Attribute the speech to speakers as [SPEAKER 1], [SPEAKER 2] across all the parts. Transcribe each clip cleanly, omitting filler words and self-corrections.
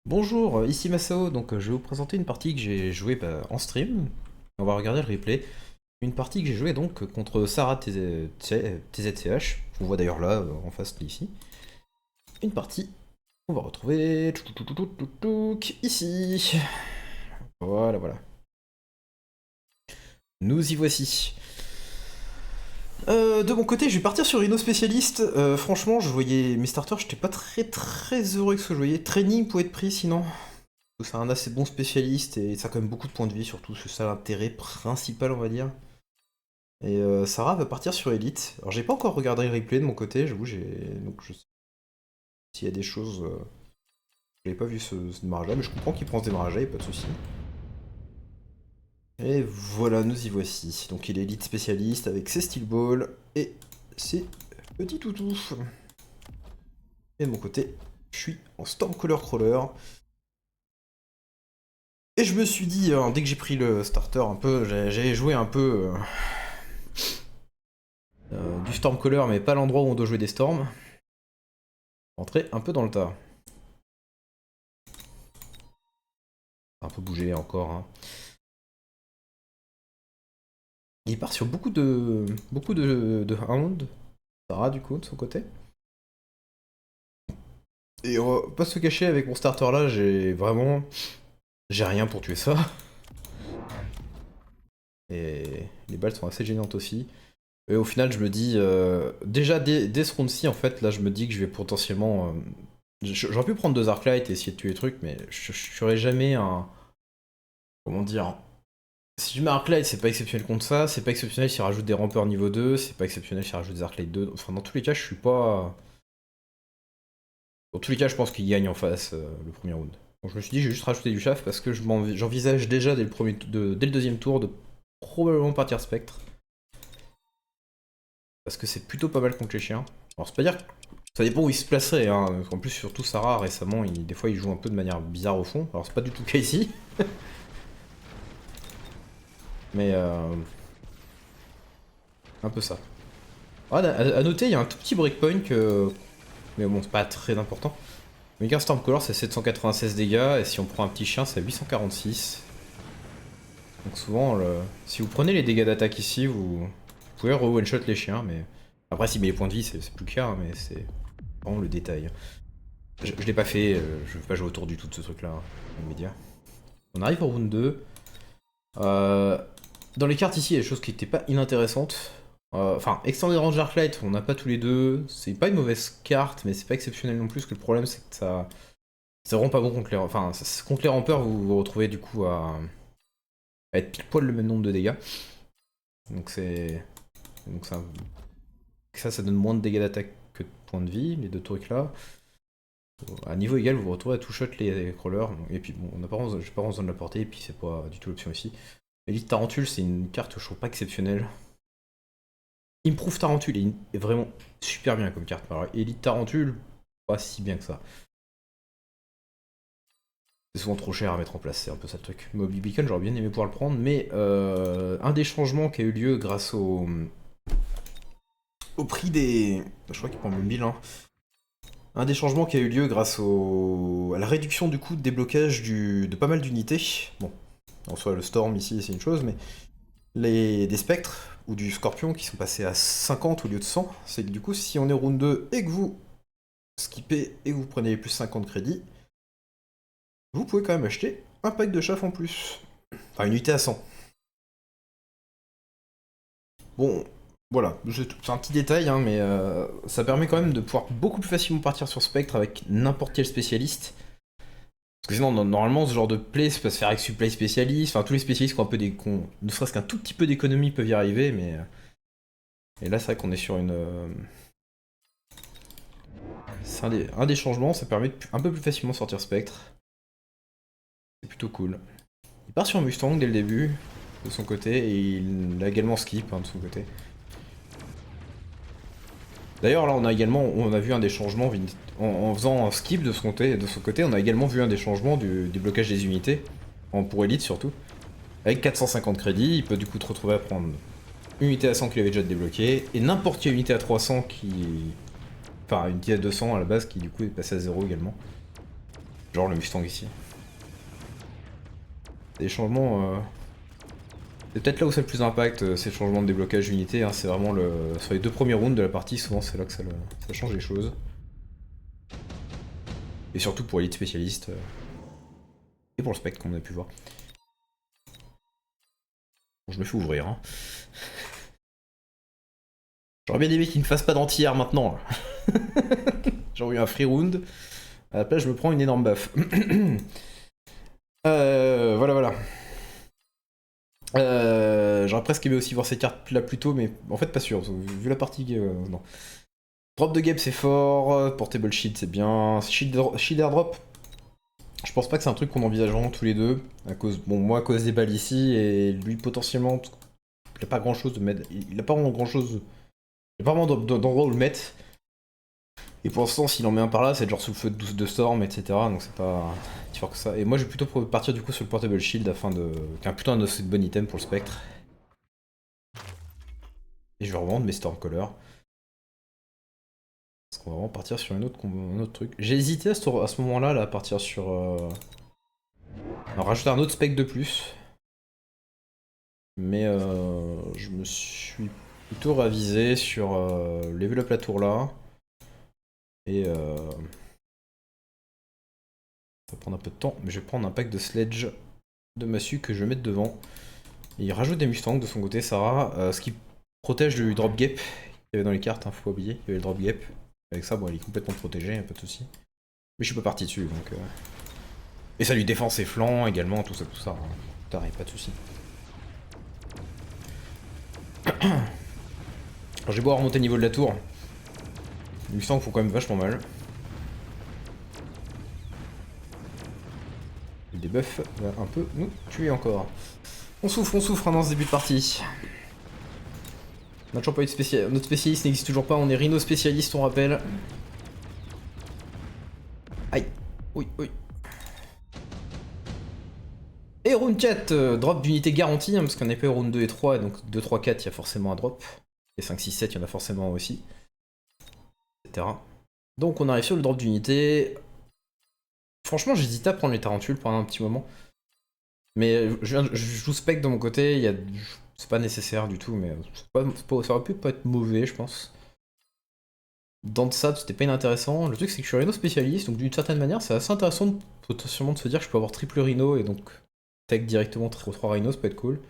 [SPEAKER 1] Bonjour, ici Masao, je vais vous présenter une partie que j'ai jouée en stream. On va regarder le replay. Une partie que j'ai jouée donc contre Sarah TZCH, qu'on voit d'ailleurs là, en face ici. Une partie qu'on va retrouver ici. Voilà, voilà. Nous y voici. De mon côté, je vais partir sur Rhino spécialiste. Franchement, je voyais mes starters, j'étais pas très heureux avec ce que je voyais. Training pouvait être pris sinon. C'est un assez bon spécialiste et ça a quand même beaucoup de points de vie, surtout c'est ça l'intérêt principal, on va dire. Et Sarah va partir sur Elite. Alors j'ai pas encore regardé le replay de mon côté, j'avoue, donc je sais s'il y a des choses. J'avais pas vu ce démarrage là, mais je comprends qu'il prend ce démarrage là, y a pas de soucis. Et voilà, nous y voici. Donc il est Elite spécialiste avec ses steel balls et ses petits toutous. Et de mon côté, je suis en Stormcaller Crawler. Et je me suis dit, dès que j'ai pris le starter un peu, j'ai joué un peu du Stormcaller, mais pas l'endroit où on doit jouer des storms. Rentrer un peu dans le tas. Un peu bougé encore. Hein. Il part sur beaucoup de rounds. Sarah du coup de son côté. Et on va pas se cacher avec mon starter là, j'ai rien pour tuer ça. Et les balles sont assez gênantes aussi. Et au final, je me dis, déjà dès ce round-ci, en fait, là, je me dis que je vais potentiellement. J'aurais pu prendre deux Arclight et essayer de tuer les trucs, mais je serais jamais un. Comment dire? Si je mets Arclight, c'est pas exceptionnel contre ça, c'est pas exceptionnel s'il rajoute des rampeurs niveau 2, c'est pas exceptionnel s'il rajoute des Arclight 2. Enfin, dans tous les cas, je suis pas. Dans tous les cas, je pense qu'il gagne en face le premier round. Donc je me suis dit, je vais juste rajouter du chaff parce que j'envisage déjà dès le deuxième tour de probablement partir Spectre. Parce que c'est plutôt pas mal contre les chiens. Alors c'est pas dire. Ça dépend où il se placerait, hein. En plus, surtout Sarah, récemment, des fois il joue un peu de manière bizarre au fond. Alors c'est pas du tout le cas ici. Mais un peu ça. Ah, à noter, il y a un tout petit breakpoint que. Mais bon, c'est pas très important. Mega Stormcaller c'est 796 dégâts, et si on prend un petit chien, c'est 846. Donc souvent, si vous prenez les dégâts d'attaque ici, vous pouvez re-one-shot les chiens, mais. Après, s'il met les points de vie, c'est plus clair, hein, mais c'est vraiment le détail. Je l'ai pas fait, je veux pas jouer autour du tout de ce truc-là, hein, immédiat. On arrive au round 2. Dans les cartes ici, il y a des choses qui étaient pas inintéressantes. Enfin, Extended Range Arclight, on n'a pas tous les deux. C'est pas une mauvaise carte, mais c'est pas exceptionnel non plus. Parce que le problème, c'est que ça. C'est vraiment pas bon contre les. Enfin, contre les rampeurs, vous vous retrouvez du coup à être pile poil le même nombre de dégâts. Donc c'est. Donc ça donne moins de dégâts d'attaque que de points de vie, les deux trucs là. À niveau égal, vous vous retrouvez à two-shot les crawlers. Et puis bon, j'ai pas besoin de la porter, et puis c'est pas du tout l'option ici. Elite Tarantule, c'est une carte que je trouve pas exceptionnelle. Improve Tarantule est vraiment super bien comme carte. Alors, Elite Tarantule, pas si bien que ça. C'est souvent trop cher à mettre en place, c'est un peu ça le truc. Moby Beacon, j'aurais bien aimé pouvoir le prendre, mais un des changements qui a eu lieu grâce au prix des. Je crois qu'il prend 1000, hein. Un des changements qui a eu lieu grâce à la réduction du coût de déblocage de pas mal d'unités. Bon, en soi, le Storm ici, c'est une chose, mais des spectres ou du scorpion qui sont passés à 50 au lieu de 100, c'est que du coup, si on est round 2 et que vous skippez et que vous prenez plus 50 crédits, vous pouvez quand même acheter un pack de chaff en plus. Enfin, une unité à 100. Bon, voilà, c'est un petit détail, hein, mais ça permet quand même de pouvoir beaucoup plus facilement partir sur Spectre avec n'importe quel spécialiste. Parce que sinon, normalement, ce genre de play ça peut se faire avec supply spécialiste. Enfin, tous les spécialistes qui ont un peu ne serait-ce qu'un tout petit peu d'économie peuvent y arriver, mais. Et là, c'est vrai qu'on est sur une. C'est un des changements, ça permet de un peu plus facilement sortir Spectre. C'est plutôt cool. Il part sur Mustang dès le début, de son côté, et il a également skip hein, de son côté. D'ailleurs, là, on a vu un des changements en faisant un skip de son côté, on a également vu un des changements du blocage des unités, pour Elite surtout. Avec 450 crédits, il peut du coup te retrouver à prendre une unité à 100 qu'il avait déjà débloqué, et n'importe quelle unité à 300 qui. Enfin, une unité à 200 à la base qui du coup est passée à 0 également. Genre le Mustang ici. Des changements... C'est peut-être là où ça a le plus d'impact, ces changements de déblocage d'unité, hein, c'est vraiment sur les 2 premiers rounds de la partie, souvent c'est là que ça change les choses. Et surtout pour Elite Spécialiste. Et pour le spectre comme on a pu voir. Bon, je me fais ouvrir. Hein. J'aurais bien aimé qu'il ne fasse pas d'anti-air maintenant. J'aurais eu un free round. À la place je me prends une énorme baffe. Voilà. J'aurais presque aimé aussi voir ces cartes là plus tôt, mais en fait pas sûr, vu la partie... non. Drop de Geb c'est fort, Portable Shield c'est bien, Shield Airdrop, je pense pas que c'est un truc qu'on envisage vraiment tous les deux, à cause, bon moi à cause des balles ici, et lui potentiellement, il a pas grand chose de mettre, il a pas vraiment grand chose, il a pas vraiment d'endroit où le mettre, et pour l'instant s'il en met un par là c'est genre sous le feu de Storm, etc. Donc c'est pas si fort que ça, et moi je vais plutôt partir du coup sur le Portable Shield afin de... qui est plutôt un assez bon item pour le spectre. Et je vais revendre mes Stormcaller. Parce qu'on va vraiment partir sur un autre truc. J'ai hésité à ce moment-là à partir sur... rajouter un autre spec de plus. Mais je me suis plutôt ravisé sur level up la tour là. Et ça va prendre un peu de temps, mais je vais prendre un pack de sledge de massue que je vais mettre devant. Et il rajoute des mustangs de son côté, Sarah, ce qui protège du drop gap qu'il y avait dans les cartes, hein, faut pas oublier, il y avait le drop gap. Avec ça, bon, il est complètement protégé, pas de soucis. Mais je suis pas parti dessus, donc... Et ça lui défend ses flancs également, tout ça, hein. T'arrêtes, pas de soucis. Alors j'ai beau remonter le niveau de la tour. Les Mustangs font quand même vachement mal. Le debuff va un peu nous tuer encore. On souffre hein, dans ce début de partie. On n'a toujours pas eu de spécialiste. Notre spécialiste n'existe toujours pas, on est Rhino spécialiste, on rappelle. Aïe. Oui. Et round 4, drop d'unité garantie, hein, parce qu'on est pas round 2 et 3, donc 2, 3, 4, il y a forcément un drop. Et 5, 6, 7, il y en a forcément aussi. Etc. Donc on arrive sur le drop d'unité. Franchement, j'hésitais à prendre les tarentules pendant un petit moment. Mais je joue spec de mon côté, c'est pas nécessaire du tout, mais ça aurait pu pas être mauvais, je pense. Dans ça, c'était pas inintéressant. Le truc, c'est que je suis Rhino spécialiste, donc d'une certaine manière, c'est assez intéressant potentiellement de se dire que je peux avoir triple Rhino et donc tech directement 3 Rhino, ça peut être cool.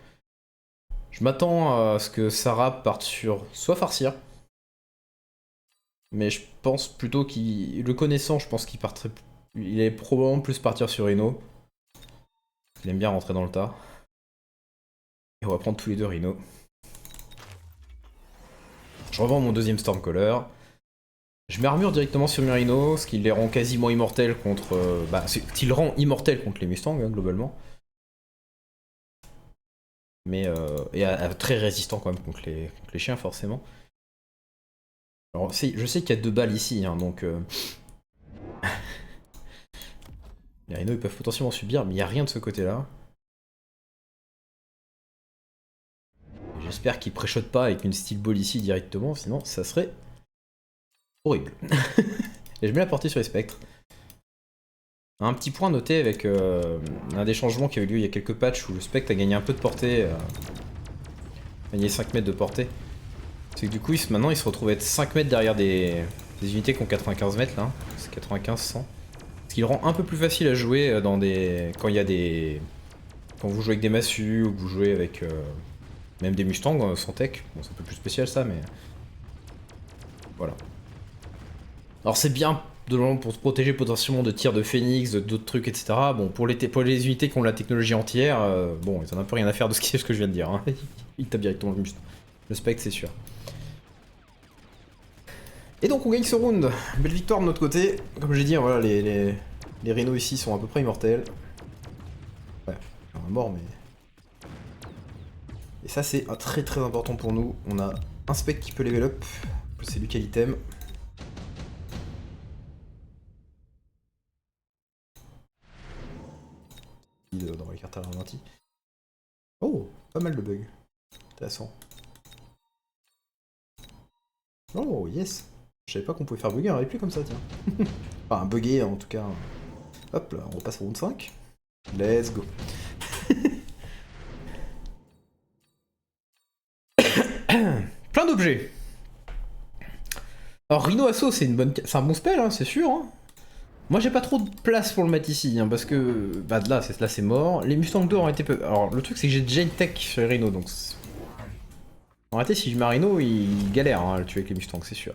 [SPEAKER 1] Je m'attends à ce que Sarah parte sur soit Farcir, mais je pense plutôt le connaissant, je pense qu'il partirait. Il allait probablement plus partir sur Rhino. Il aime bien rentrer dans le tas. Et on va prendre tous les deux Rhino. Je revends mon deuxième Stormcaller. Je mets armure directement sur mes Rhino, ce qui les rend quasiment immortels contre... ce qui le rend immortel contre les Mustangs, hein, globalement. Mais... et très résistant quand même contre les chiens, forcément. Alors, je sais qu'il y a 2 balles ici, hein, donc... les Rhinos, ils peuvent potentiellement subir, mais il n'y a rien de ce côté-là. J'espère qu'ils préchotent pas avec une steel ball ici directement, sinon ça serait horrible. Et je mets la portée sur les spectres. Un petit point noté avec un des changements qui avait lieu il y a quelques patchs où le spectre a gagné un peu de portée, gagné 5 mètres de portée. C'est que du coup maintenant il se retrouve à être 5 mètres derrière des unités qui ont 95 mètres là, c'est 95-100. Ce qui le rend un peu plus facile à jouer dans quand il y a des... Quand vous jouez avec des massues ou que vous jouez avec même des Mustangs sans tech. Bon c'est un peu plus spécial ça mais... Voilà. Alors c'est bien pour se protéger potentiellement de tirs de phoenix, d'autres trucs, etc. Bon, pour les unités qui ont la technologie entière, bon, ils en ont un peu rien à faire de ce que je viens de dire. Hein. Ils tapent directement le spectre, c'est sûr. Et donc on gagne ce round. Belle victoire de notre côté. Comme j'ai dit, voilà, les Rhinos ici sont à peu près immortels. Ouais, il y en a mort, mais... Et ça c'est très très important pour nous. On a un spec qui peut level up. C'est du quel item. Dans les cartes ralenties. Oh, pas mal de bugs. Intéressant. Oh, yes. Je savais pas qu'on pouvait faire bugger un replay comme ça, tiens. Enfin, bugger en tout cas. Hop là, on repasse au round 5. Let's go. Plein d'objets. Alors Rhino Assaut, c'est un bon spell, hein, c'est sûr. Hein. Moi j'ai pas trop de place pour le mettre ici, hein, parce que bah, là c'est mort. Les Mustangs d'or ont été peu... Alors le truc c'est que j'ai déjà une tech sur les Rhino, donc... En réalité si je mets un Rhino, il galère hein, à le tuer avec les Mustangs, c'est sûr.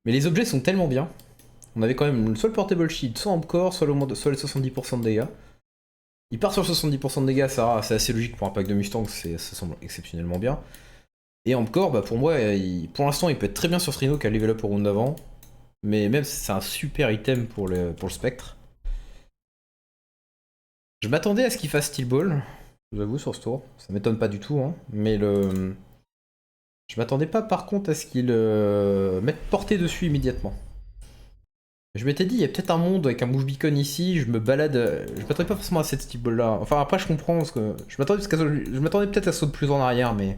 [SPEAKER 1] Mais les objets sont tellement bien. On avait quand même soit le Portable Shield, soit encore, soit les 70% de dégâts. Il part sur 70% de dégâts, ça c'est assez logique pour un pack de Mustangs, ça semble exceptionnellement bien. Et encore, bah pour moi, pour l'instant il peut être très bien sur ce Rhino qui a level up au round d'avant. Mais même c'est un super item pour le spectre. Je m'attendais à ce qu'il fasse Steel Ball, je vous avoue, sur ce tour. Ça m'étonne pas du tout, hein. Mais le... Je m'attendais pas par contre à ce qu'il mette portée dessus immédiatement. Je m'étais dit, il y a peut-être un monde avec un move beacon ici, je me balade... Je m'attendais pas forcément à cette Steel Ball là. Enfin après je comprends, parce que je m'attendais peut-être à sauter plus en arrière, mais...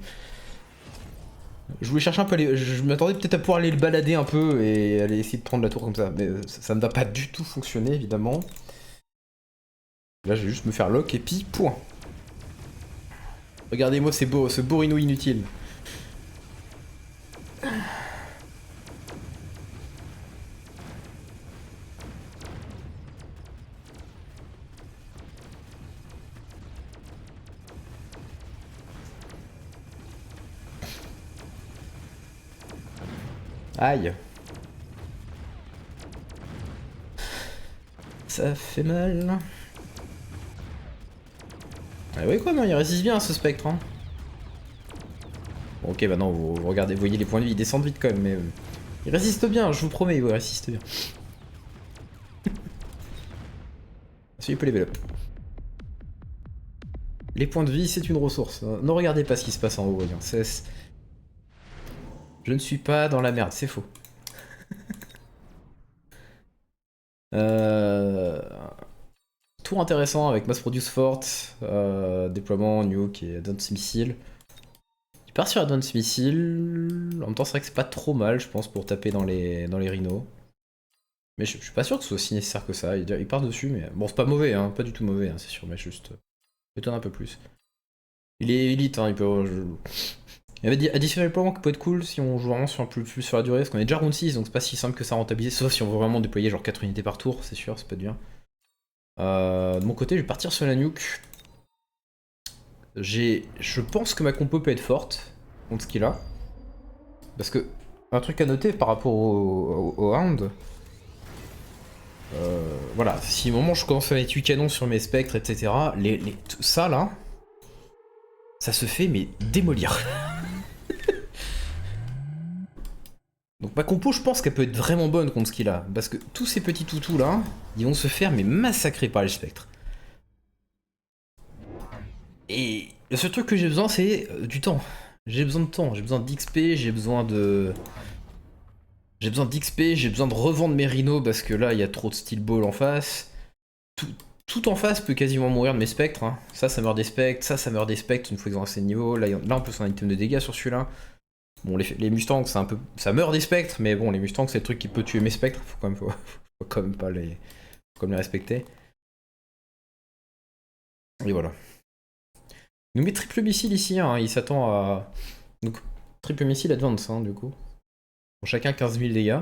[SPEAKER 1] Je voulais chercher un peu je m'attendais peut-être à pouvoir aller le balader un peu et aller essayer de prendre la tour comme ça. Mais ça ne va pas du tout fonctionner évidemment. Là je vais juste me faire lock et puis point. Regardez-moi ce beau Rhino inutile. Aïe. Ça fait mal. Ah oui quoi, non, il résiste bien ce spectre. Hein. Bon, ok, bah non, vous regardez, vous voyez les points de vie, ils descendent vite quand même, mais... il résiste bien, je vous promets, il résiste bien. Si, il peut level up. Les points de vie, c'est une ressource. Ne regardez pas ce qui se passe en haut, voyons. Je ne suis pas dans la merde, c'est faux. Tour intéressant avec Mass Produce Fort, déploiement, nuke et Advanced Missile. Il part sur Advanced Missile. En même temps, c'est vrai que c'est pas trop mal, je pense, pour taper dans les rhinos. Mais je suis pas sûr que ce soit aussi nécessaire que ça. Il part dessus, mais bon, c'est pas mauvais, hein, pas du tout mauvais, hein, c'est sûr, mais juste. M'étonne un peu plus. Il est élite, hein, il peut. Il y avait additionner le déploiement qui peut être cool si on joue vraiment sur un peu plus sur la durée, parce qu'on est déjà round 6, donc c'est pas si simple que ça à rentabiliser, sauf si on veut vraiment déployer genre 4 unités par tour, c'est sûr, c'est pas bien. De mon côté, je vais partir sur la nuke. Je pense que ma compo peut être forte contre ce qu'il a. Parce que, un truc à noter par rapport au round, voilà, si au moment où je commence à mettre 8 canons sur mes spectres, etc., ça là, ça se fait mais démolir. Donc ma compo, je pense qu'elle peut être vraiment bonne contre ce qu'il a. Parce que tous ces petits toutous là, ils vont se faire mais massacrer par les spectres. Et le seul truc que j'ai besoin, c'est du temps. J'ai besoin de temps, j'ai besoin d'XP, j'ai besoin de... J'ai besoin d'XP, j'ai besoin de revendre mes rhinos parce que là, il y a trop de steel ball en face. Tout en face peut quasiment mourir de mes spectres. Hein. Ça meurt des spectres, ça meurt des spectres une fois qu'ils ont assez de niveau. Là, on peut son item de dégâts sur celui-là. Bon, les Mustangs, c'est un peu... Ça meurt des spectres, mais bon, les Mustangs, c'est le truc qui peut tuer mes spectres. Faut quand même pas les respecter. Et voilà. Il nous met triple missile ici, hein. Il s'attend à... Donc, triple missile advance, hein, du coup. Pour chacun 15 000 dégâts.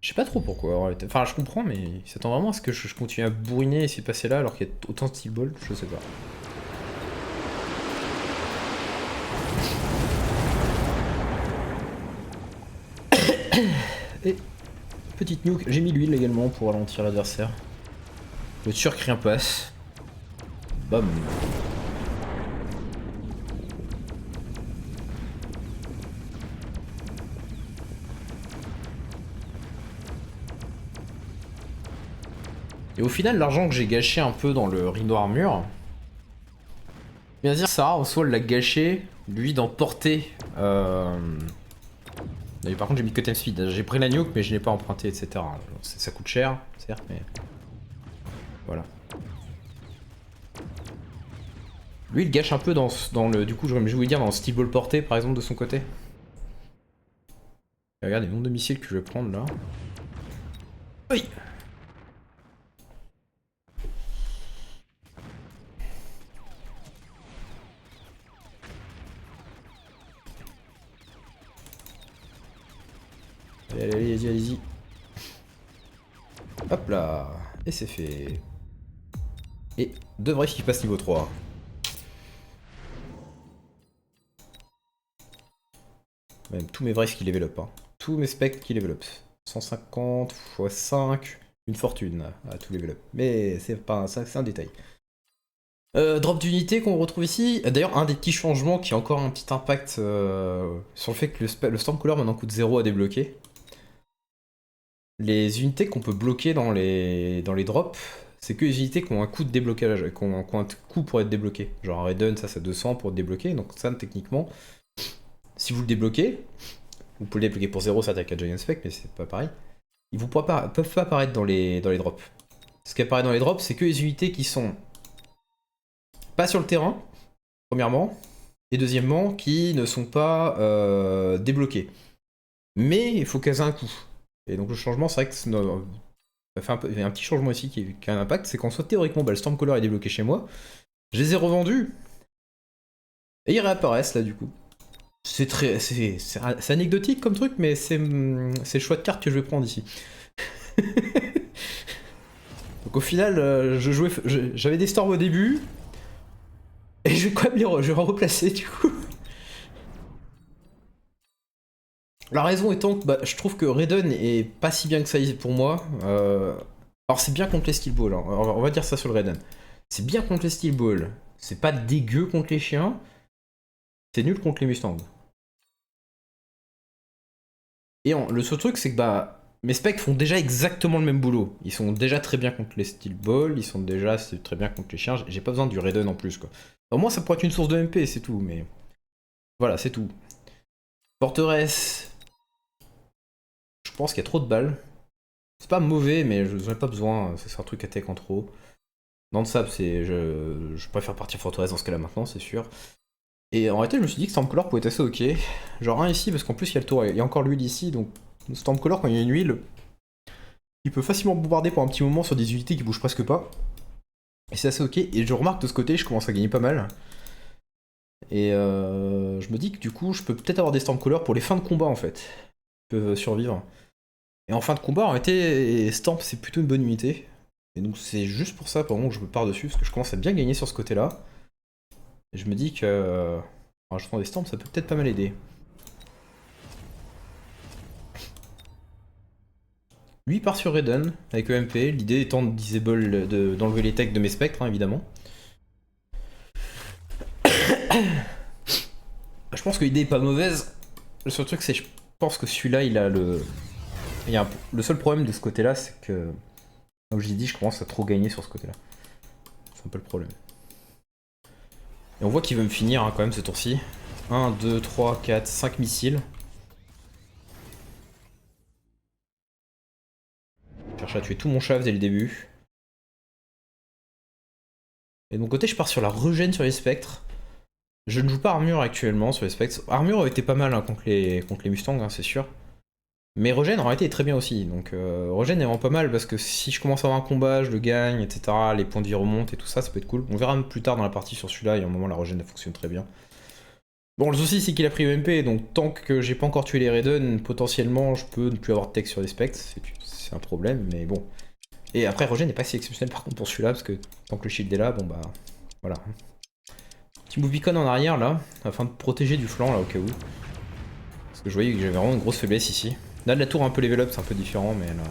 [SPEAKER 1] Je sais pas trop pourquoi, en réalité. Enfin, je comprends, mais il s'attend vraiment à ce que je continue à bourriner et s'y passer là alors qu'il y a autant de steel ball, je sais pas. Et petite nuke, j'ai mis l'huile également pour ralentir l'adversaire. Le sûr que rien passe. Bam. Et au final, l'argent que j'ai gâché un peu dans le Rhino Armure, bien dire, Sarah en soi l'a gâché, lui d'emporter. Par contre, j'ai mis Cut Speed. J'ai pris la nuke, mais je n'ai pas emprunté, etc. Ça coûte cher, certes, mais. Voilà. Lui, il gâche un peu dans le. Du coup, je voulais dire dans le steel ball porté, par exemple, de son côté. Et regardez le nombre de missiles que je vais prendre là. Oui. Allez-y. Hop là. Et c'est fait. Et 2 vrais qui passent niveau 3. Même tous mes vrais qui level up. Hein. Tous mes specs qui level up. 150 x 5. Une fortune à tout level up. Mais c'est pas ça, c'est un détail. Drop d'unité qu'on retrouve ici. D'ailleurs, un des petits changements qui a encore un petit impact sur le fait que le Stormcaller maintenant coûte 0 à débloquer. Les unités qu'on peut bloquer dans les drops, c'est que les unités qui ont un coût de déblocage, qui ont un coût pour être débloquées. Genre un Raiden, ça c'est 200 pour être débloqué, donc ça techniquement, si vous le débloquez, vous pouvez le débloquer pour 0, ça attaque à Giant Spec, mais c'est pas pareil. Ils peuvent pas apparaître dans les drops. Ce qui apparaît dans les drops, c'est que les unités qui sont pas sur le terrain, premièrement, et deuxièmement, qui ne sont pas débloquées. Mais il faut qu'elles aient un coût. Et donc le changement, c'est vrai que ça fait il y a un petit changement ici qui a un impact, c'est qu'en soit théoriquement, le Stormcaller est débloqué chez moi, je les ai revendus, et ils réapparaissent là du coup. C'est anecdotique comme truc, mais c'est le choix de carte que je vais prendre ici. Donc au final, j'avais des storms au début, et je vais quand même je vais replacer du coup. La raison étant que je trouve que Raiden est pas si bien que ça pour moi. Alors c'est bien contre les Steel Balls, hein. On va dire ça sur le Raiden. C'est bien contre les Steel Balls. C'est pas dégueu contre les chiens. C'est nul contre les Mustangs. Et le seul truc c'est que mes specs font déjà exactement le même boulot. Ils sont déjà très bien contre les Steel Balls, ils sont déjà très bien contre les chiens. J'ai pas besoin du Raiden en plus quoi. Au moins ça pourrait être une source de MP, c'est tout, mais... Voilà, c'est tout. Forteresse... Je pense qu'il y a trop de balles. C'est pas mauvais, mais je n'en ai pas besoin. C'est un truc à tech en trop. Dans le sable, je préfère partir forteresse dans ce cas-là maintenant, c'est sûr. Et en réalité, je me suis dit que Stormcaller pouvait être assez ok. Genre un ici, parce qu'en plus, il y a le tour. Il y a encore l'huile ici, donc Stormcaller, quand il y a une huile, il peut facilement bombarder pour un petit moment sur des unités qui bougent presque pas. Et c'est assez ok. Et je remarque de ce côté, je commence à gagner pas mal. Et je me dis que du coup, je peux peut-être avoir des Stormcaller pour les fins de combat en fait. Qui peuvent survivre. Et en fin de combat, en réalité, Storm c'est plutôt une bonne unité. Et donc c'est juste pour ça, pour le moment, que je me pars dessus, parce que je commence à bien gagner sur ce côté-là. Et je me dis que en rajoutant des Storms, ça peut peut-être pas mal aider. Lui il part sur Raiden avec EMP, l'idée étant de disable, d'enlever les techs de mes spectres, hein, évidemment. Je pense que l'idée est pas mauvaise. Le seul truc c'est que je pense que celui-là il a le... Le seul problème de ce côté-là c'est que, comme je l'ai dit, je commence à trop gagner sur ce côté-là. C'est un peu le problème. Et on voit qu'il veut me finir hein, quand même ce tour-ci. 1, 2, 3, 4, 5 missiles. Je cherche à tuer tout mon chav dès le début. Et de mon côté, je pars sur la régène sur les spectres. Je ne joue pas armure actuellement sur les spectres. Armure aurait été pas mal hein, contre les Mustangs, hein, c'est sûr. Mais régène en réalité est très bien aussi. Donc régène est vraiment pas mal parce que si je commence à avoir un combat, je le gagne, etc. Les points de vie remontent et tout ça, ça peut être cool. On verra plus tard dans la partie sur celui-là, il y a un moment la régène fonctionne très bien. Bon, le souci c'est qu'il a pris EMP, donc tant que j'ai pas encore tué les Raiden, potentiellement je peux ne plus avoir de tech sur les spectres, c'est un problème, mais bon. Et après, Regen n'est pas si exceptionnel par contre pour celui-là, parce que tant que le shield est là, bon bah voilà. Petit move beacon en arrière là, afin de protéger du flanc là au cas où. Parce que je voyais que j'avais vraiment une grosse faiblesse ici. Là de la tour un peu level up, c'est un peu différent, mais là...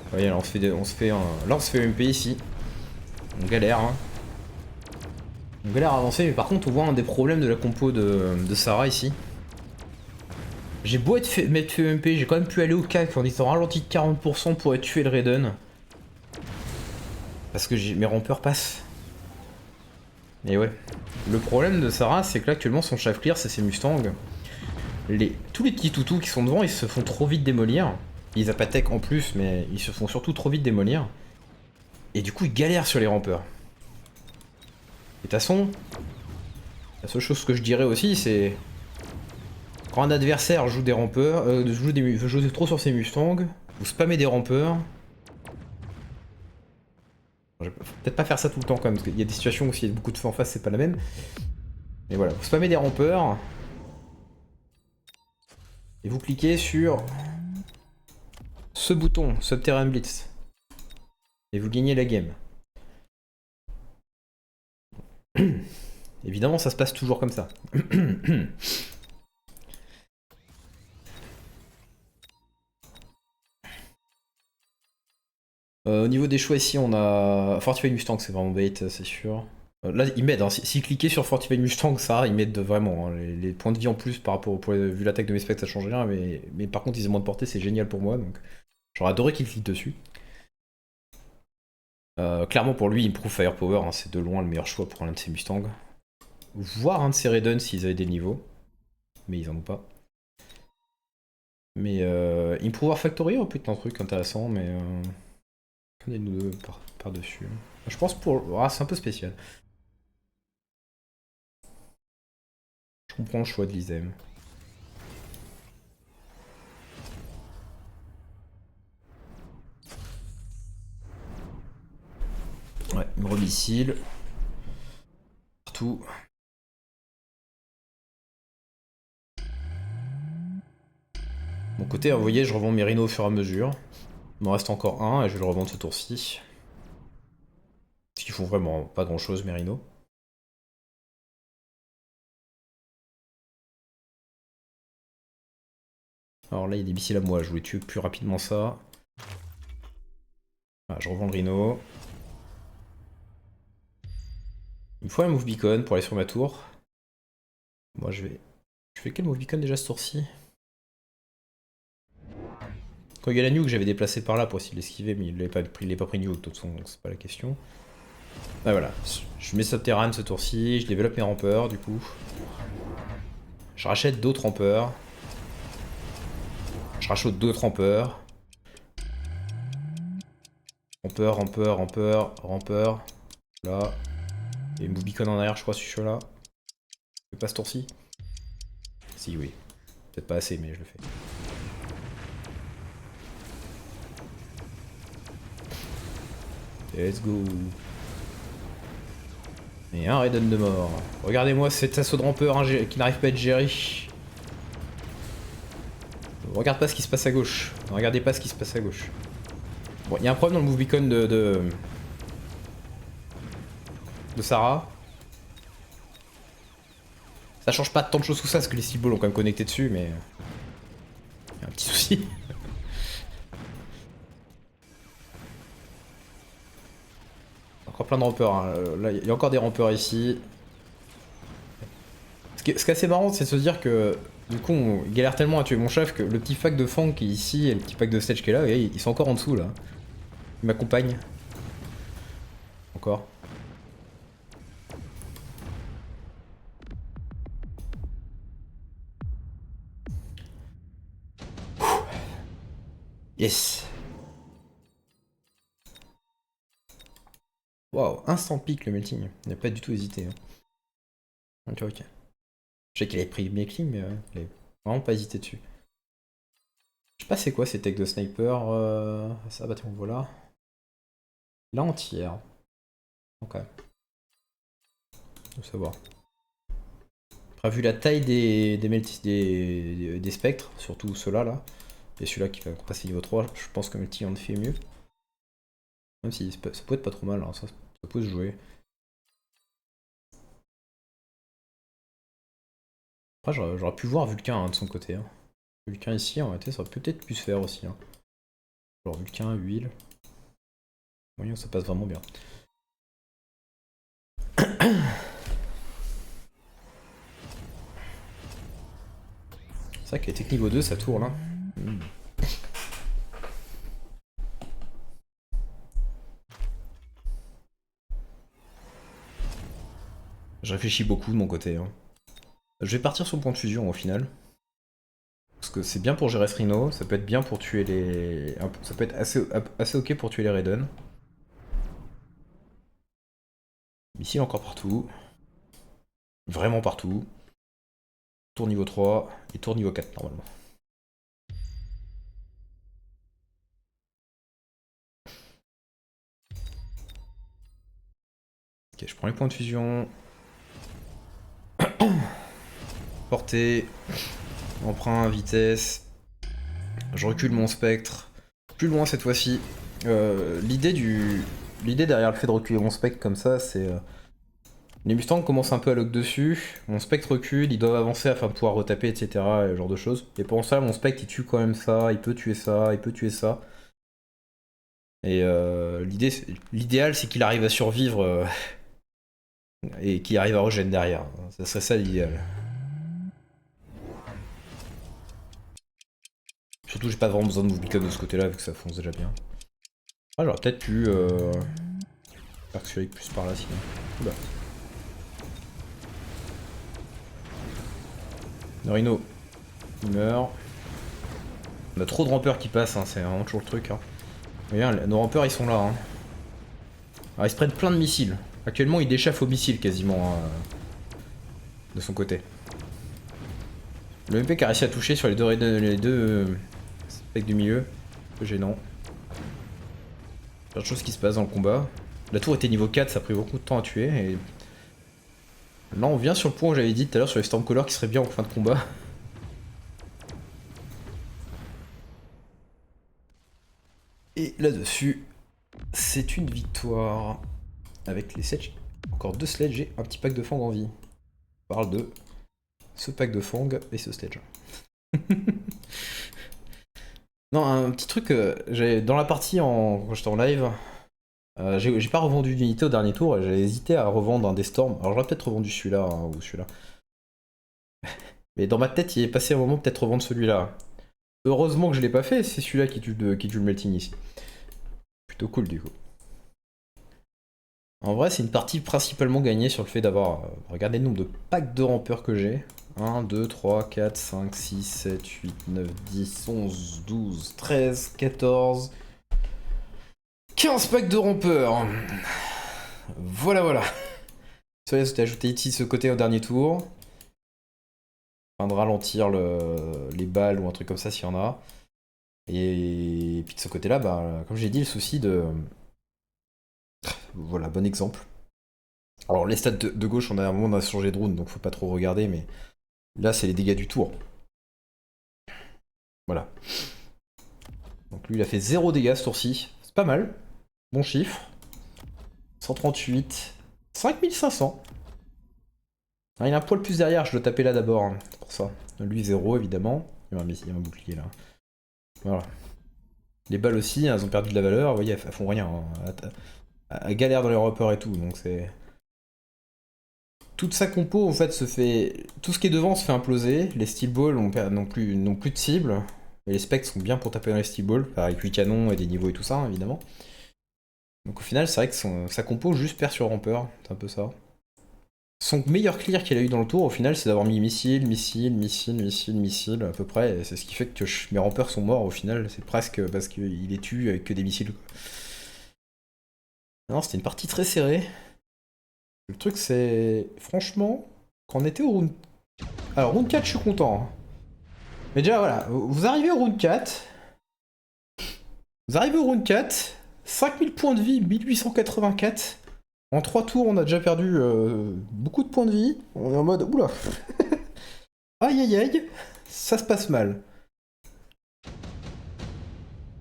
[SPEAKER 1] Vous voyez, là on se fait EMP ici. On galère hein. On galère à avancer, mais par contre on voit un des problèmes de la compo de Sarah ici. J'ai beau mettre fait EMP, j'ai quand même pu aller au CAC en étant ralenti de 40% pour être tué le Raiden. Parce que mes rampeurs passent. Et ouais. Le problème de Sarah, c'est que là actuellement son chef clear, c'est ses Mustangs. Tous les petits toutous qui sont devant, ils se font trop vite démolir. Ils a pas tech en plus, mais ils se font surtout trop vite démolir. Et du coup, ils galèrent sur les rampeurs. Et de toute façon, la seule chose que je dirais aussi, c'est... Quand un adversaire joue des rampeurs, joue trop sur ses Mustangs, vous spammez des rampeurs. Je vais peut-être pas faire ça tout le temps quand même, parce qu'il y a des situations où s'il y a beaucoup de feu en face, c'est pas la même. Mais voilà, vous spammez des rampeurs. Et vous cliquez sur ce bouton, Subterranean Blitz. Et vous gagnez la game. Évidemment, ça se passe toujours comme ça. Au niveau des choix ici, on a Fortified Mustang, c'est vraiment bait, c'est sûr. Là, il m'aide. Hein. Si cliquez sur Fortified Mustang, ça, il m'aide vraiment. Hein. Les points de vie en plus par rapport vu l'attaque de mes specs, ça change rien. Mais par contre, ils ont moins de portée, c'est génial pour moi. Donc, j'aurais adoré qu'il clique dessus. Clairement, pour lui, Improve Firepower, hein, c'est de loin le meilleur choix pour l'un de ses Mustangs. Voire un de ses Raiden s'ils avaient des niveaux. Mais ils en ont pas. Mais Improve Factory, oh putain, un truc intéressant, mais. On est nous deux par-dessus. Je pense pour. Ah, c'est un peu spécial. Je comprends le choix de l'Isem. Ouais, missile. Partout. Mon côté, vous voyez, je revends mes rhinos au fur et à mesure. Il m'en reste encore un et je vais le revendre ce tour-ci. Parce qu'ils font vraiment pas grand-chose, mes rhinos. Alors là, il y a des missiles à moi, je voulais tuer plus rapidement ça. Voilà, je revends le rhino. Il me faut un move beacon pour aller sur ma tour. Moi, je vais... Je fais quel move beacon déjà ce tour-ci? Quand il y a la nuke, j'avais déplacé par là pour essayer de l'esquiver, mais il l'avait pas pris nuke de toute façon, donc c'est pas la question. Ah voilà, je mets Subterrane ce tour-ci, je développe mes rampeurs du coup. Je rachète d'autres rampeurs. Je rachète d'autres rampeurs. Rampeur. Là. Et une beacon en arrière, je crois, si je suis là. Je fais pas ce tour-ci? Si, oui. Peut-être pas assez, mais je le fais. Let's go. Et un Raiden de mort. Regardez-moi cet assaut de rampeur qui n'arrive pas à être géré. Regarde pas ce qui se passe à gauche. Ne regardez pas ce qui se passe à gauche. Bon, il y a un problème dans le move beacon de Sarah. Ça change pas tant de choses que ça, parce que les cibles ont quand même connecté dessus, mais... Il y a un petit souci. Encore plein de rampeurs. Hein. Là, il y a encore des rampeurs ici. Ce qui est assez marrant, c'est de se dire que du coup, on galère tellement à tuer mon chef que le petit pack de Fang qui est ici et le petit pack de Stage qui est là, ils sont encore en dessous là. Ils m'accompagnent. Encore. Yes. Waouh, instant pick le melting. Il n'a pas du tout hésité. Hein. Ok, ok. Je sais qu'il avait pris mes clean, mais il a vraiment pas hésité dessus. Je sais pas c'est quoi ces techs de sniper. Ça, bah tiens, voilà. Là entière. Ok. Faut savoir. Après, vu la taille des spectres, surtout ceux-là, là, et celui-là qui va passer niveau 3, je pense que Melty en fait mieux. Même si ça peut être pas trop mal, hein, ça peut se jouer. Après, j'aurais pu voir Vulcain hein, de son côté. Hein. Vulcain ici, en réalité, ça aurait peut-être pu se faire aussi. Hein. Genre Vulcain, huile. Voyons, ça passe vraiment bien. C'est vrai que les techniques niveau 2, ça tourne. Hein. Je réfléchis beaucoup de mon côté. Hein. Je vais partir sur le point de fusion au final. Parce que c'est bien pour gérer ce Rhino, ça peut être bien pour tuer les... Ça peut être assez ok pour tuer les Raiden. Missile encore partout. Vraiment partout. tour niveau 3 et tour niveau 4 normalement. Ok, je prends les points de fusion. Portée. Emprunt, vitesse. Je recule mon spectre. Plus loin cette fois-ci. L'idée derrière le fait de reculer mon spectre comme ça, c'est... les Mustangs commencent un peu à lock dessus, mon spectre recule, ils doivent avancer afin de pouvoir retaper, etc. Et ce genre de choses. Et pour ça, mon spectre il tue quand même ça, il peut tuer ça, il peut tuer ça. Et l'idéal c'est qu'il arrive à survivre et qu'il arrive à regen derrière. Ça serait ça l'idéal. Surtout j'ai pas vraiment besoin de move beacon de ce côté là vu que ça fonce déjà bien. Ah j'aurais peut-être pu faire Xuric plus par là sinon. Oula. Le Rhino, il meurt. On a trop de rampeurs qui passent, hein, c'est vraiment toujours le truc. Hein. Regarde, nos rampeurs ils sont là. Hein. Alors ils se prennent plein de missiles. Actuellement ils déchaffent aux missiles quasiment hein, de son côté. Le MP qui a réussi à toucher sur les deux specs du milieu. Un peu gênant. Plein de choses qui se passent dans le combat. La tour était niveau 4, ça a pris beaucoup de temps à tuer. Et là on vient sur le point où j'avais dit tout à l'heure sur les Stormcallers qui serait bien en fin de combat. Et là-dessus, c'est une victoire. Avec les sledges. Encore 2 sledges et un petit pack de fang en vie. On parle de ce pack de fang et ce sledge. Non, un petit truc, dans la partie quand j'étais en live, j'ai pas revendu d'unité au dernier tour, j'ai hésité à revendre un des Storms. Alors j'aurais peut-être revendu celui-là hein, ou celui-là. Mais dans ma tête, il est passé un moment peut-être revendre celui-là. Heureusement que je l'ai pas fait, c'est celui-là qui tue le melting ici. Plutôt cool du coup. En vrai, c'est une partie principalement gagnée sur le fait d'avoir... regardez le nombre de packs de rampeurs que j'ai. 1, 2, 3, 4, 5, 6, 7, 8, 9, 10, 11, 12, 13, 14... 15 packs de rampeurs. Voilà, voilà. Cela c'était ajouté ici ce côté au dernier tour. Afin de ralentir les balles ou un truc comme ça s'il y en a. Et puis de ce côté-là, bah, comme j'ai dit, le souci de... Voilà, bon exemple. Alors les stats de gauche, on a changé de round, donc faut pas trop regarder, mais là c'est les dégâts du tour. Voilà. Donc lui il a fait 0 dégâts ce tour-ci, c'est pas mal. Bon chiffre. 138. 5500. Ah, il a un poil plus derrière, je dois taper là d'abord, hein, c'est pour ça. Lui 0 évidemment. Il y a un bouclier là. Voilà. Les balles aussi, elles ont perdu de la valeur, vous voyez, elles font rien. Hein. Elles galèrent dans les repères et tout, donc c'est... Toute sa compo en fait se fait... Tout ce qui est devant se fait imploser, les steel balls n'ont plus de cible, et les specs sont bien pour taper dans les steel balls, avec 8 canons et des niveaux et tout ça, hein, évidemment. Donc au final, c'est vrai que sa compo juste perd sur rampeur, c'est un peu ça. Son meilleur clear qu'il a eu dans le tour, au final, c'est d'avoir mis missile, à peu près, et c'est ce qui fait que mes rampeurs sont morts au final, c'est presque parce qu'il les tue avec que des missiles. Non, c'était une partie très serrée. Le truc, c'est... Franchement, quand on était au round... Alors, round 4, je suis content. Hein. Mais déjà, voilà, vous arrivez au round 4. Vous arrivez au round 4. 5000 points de vie, 1884. En 3 tours, on a déjà perdu beaucoup de points de vie. On est en mode... Oula. Aïe, aïe, aïe. Ça se passe mal.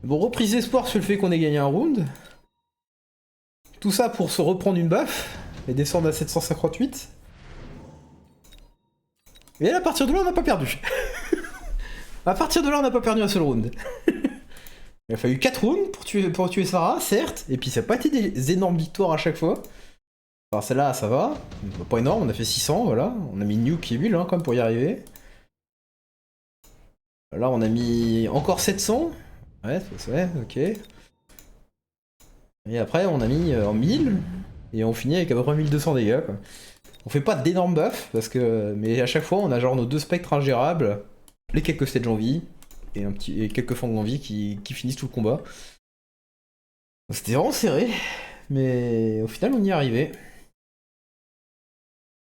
[SPEAKER 1] Bon, reprise d'espoir sur le fait qu'on ait gagné un round. Tout ça pour se reprendre une baffe. Et descendre à 758. Et à partir de là, on n'a pas perdu. À partir de là, on n'a pas perdu un seul round. Il a fallu 4 rounds pour tuer Sarah, certes, et puis ça n'a pas été des énormes victoires à chaque fois. Alors celle-là, ça va. Pas énorme, on a fait 600, voilà. On a mis Nuke qui est 1000 hein, quand même pour y arriver. Là, on a mis encore 700. Ouais, ok. Et après, on a mis en 1000. Et on finit avec à peu près 1200 dégâts, quoi. On fait pas d'énormes buffs, mais à chaque fois, on a genre nos 2 spectres ingérables, les quelques stages en vie, et quelques fangs en vie qui finissent tout le combat. C'était vraiment serré, mais au final, on y est arrivé.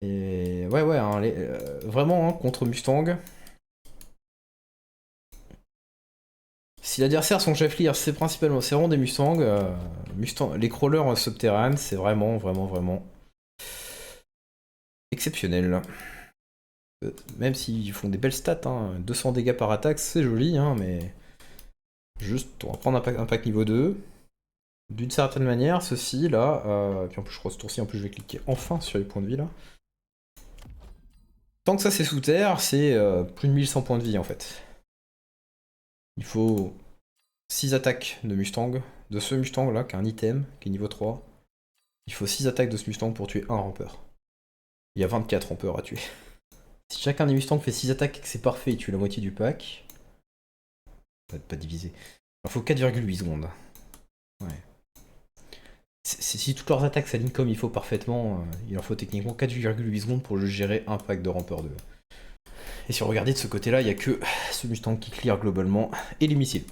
[SPEAKER 1] Et ouais, hein, vraiment, hein, contre Mustang. Si l'adversaire, son chef leader, c'est vraiment des Mustangs. Les crawlers subterranes, c'est vraiment exceptionnel. Même s'ils font des belles stats, hein, 200 dégâts par attaque, c'est joli, hein, mais juste, on va prendre un pack niveau 2. D'une certaine manière, ceci là, puis en plus je crois ce tour-ci, en plus je vais cliquer enfin sur les points de vie là. Tant que ça c'est sous terre, c'est plus de 1100 points de vie en fait. Il faut 6 attaques de Mustang, de ce Mustang là, qui a un item, qui est niveau 3. Il faut 6 attaques de ce Mustang pour tuer un rampeur. Il y a 24 rampeurs à tuer. Si chacun des Mustangs fait 6 attaques et que c'est parfait, il tue la moitié du pack. Pas divisé. Il faut 4,8 secondes. Ouais. Si toutes leurs attaques s'alignent comme il faut parfaitement, il leur faut techniquement 4,8 secondes pour juste gérer un pack de rampeur 2. Et si on regardait de ce côté-là, il n'y a que ce Mustang qui clear globalement et les missiles.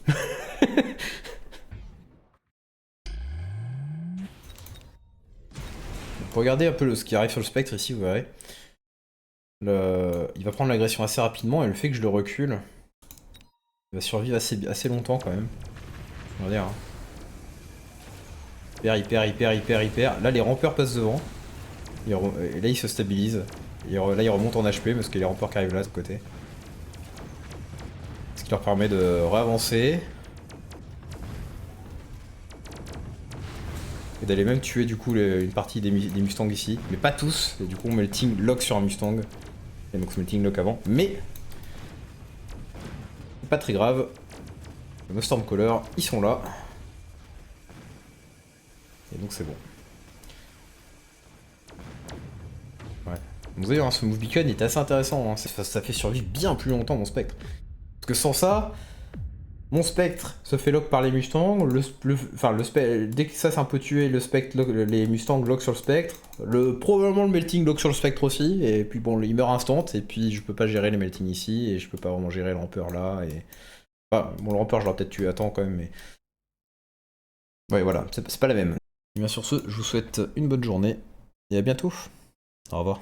[SPEAKER 1] Regardez un peu ce qui arrive sur le spectre ici, vous verrez. Il va prendre l'agression assez rapidement et le fait que je le recule, il va survivre assez longtemps quand même. Regardez, hein. Hyper. Là, les rampeurs passent devant. Et là, il se stabilise. Et là, il remonte en HP parce qu'il y a les rampeurs qui arrivent là, de ce côté. Ce qui leur permet de réavancer. Et d'aller même tuer du coup une partie des Mustangs ici. Mais pas tous. Et du coup, on met le Ting Lock sur un Mustang. Et donc, on met le Ting Lock avant. Mais c'est pas très grave. Nos Stormcaller, ils sont là. Et donc, c'est bon. Ouais. Vous voyez, hein, ce move beacon est assez intéressant. Hein. Ça fait survivre bien plus longtemps mon spectre. Parce que sans ça, mon spectre se fait lock par les Mustangs. Dès que ça c'est un peu tué, le spectre les Mustangs lock sur le spectre. Probablement le melting lock sur le spectre aussi. Et puis bon, il meurt instant. Et puis je peux pas gérer les melting ici. Et je peux pas vraiment gérer le rampeur là. Et... Enfin, bon, le rampeur je l'aurais peut-être tué à temps quand même. Mais. Ouais, voilà, c'est pas la même. Et bien sur ce, je vous souhaite une bonne journée. Et à bientôt. Au revoir.